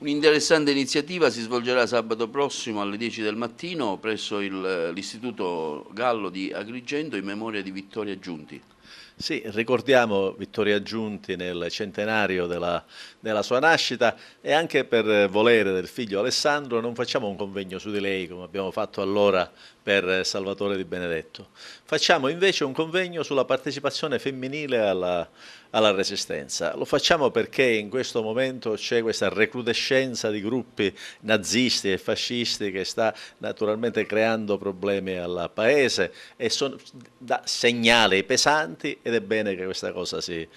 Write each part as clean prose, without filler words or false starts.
Un'interessante iniziativa si svolgerà sabato prossimo alle 10 del mattino presso l'Istituto Gallo di Agrigento in memoria di Vittoria Giunti. Sì, ricordiamo Vittoria Giunti nel centenario della sua nascita e anche per volere del figlio Alessandro non facciamo un convegno su di lei come abbiamo fatto allora per Salvatore Di Benedetto. Facciamo invece un convegno sulla partecipazione femminile alla Resistenza. Lo facciamo perché in questo momento c'è questa recrudescenza di gruppi nazisti e fascisti che sta naturalmente creando problemi al paese e dà segnali pesanti ed è bene che questa cosa si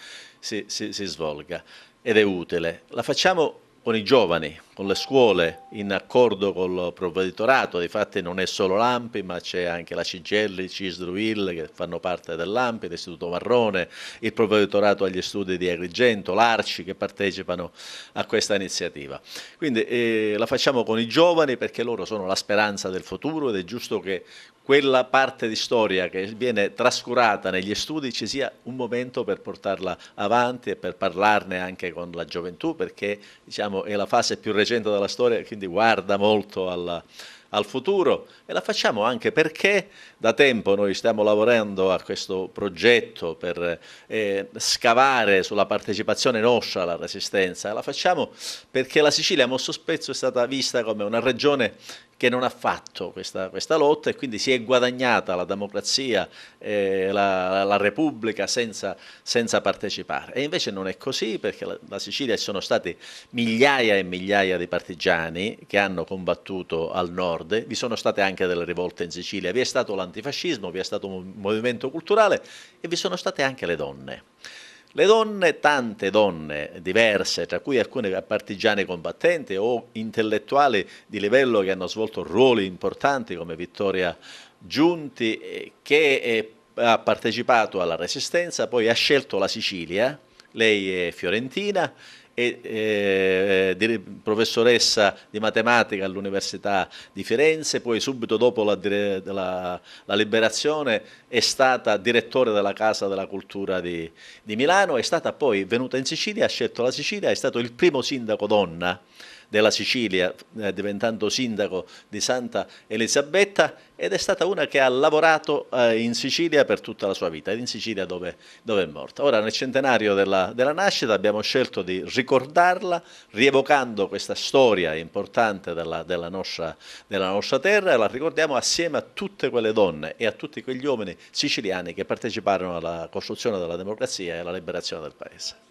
svolga ed è utile. La facciamo con i giovani, con le scuole, in accordo col provveditorato, difatti non è solo l'ANPI ma c'è anche la Cigelli, il CISDRUIL che fanno parte dell'ANPI, l'Istituto Marrone, il provveditorato agli studi di Agrigento, l'Arci che partecipano a questa iniziativa. Quindi la facciamo con i giovani perché loro sono la speranza del futuro ed è giusto che quella parte di storia che viene trascurata negli studi ci sia un momento per portarla avanti e per parlarne anche con la gioventù perché diciamo, è la fase più recente della storia e quindi guarda molto al futuro e la facciamo anche perché da tempo noi stiamo lavorando a questo progetto per scavare sulla partecipazione nostra alla Resistenza e la facciamo perché la Sicilia molto spesso è stata vista come una regione che non ha fatto questa lotta e quindi si è guadagnata la democrazia, la Repubblica senza partecipare. E invece non è così perché la Sicilia ci sono stati migliaia e migliaia di partigiani che hanno combattuto al nord, vi sono state anche delle rivolte in Sicilia, vi è stato l'antifascismo, vi è stato un movimento culturale e vi sono state anche le donne. Le donne, tante donne diverse, tra cui alcune partigiane combattenti o intellettuali di livello che hanno svolto ruoli importanti come Vittoria Giunti, che ha partecipato alla Resistenza, poi ha scelto la Sicilia, lei è fiorentina, è professoressa di matematica all'Università di Firenze, poi subito dopo la liberazione è stata direttore della Casa della Cultura di Milano, è stata poi venuta in Sicilia, ha scelto la Sicilia, è stato il primo sindaco donna della Sicilia, diventando sindaco di Santa Elisabetta ed è stata una che ha lavorato in Sicilia per tutta la sua vita ed in Sicilia dove è morta. Ora nel centenario della nascita abbiamo scelto di ricordarla rievocando questa storia importante della nostra terra e la ricordiamo assieme a tutte quelle donne e a tutti quegli uomini siciliani che parteciparono alla costruzione della democrazia e alla liberazione del paese.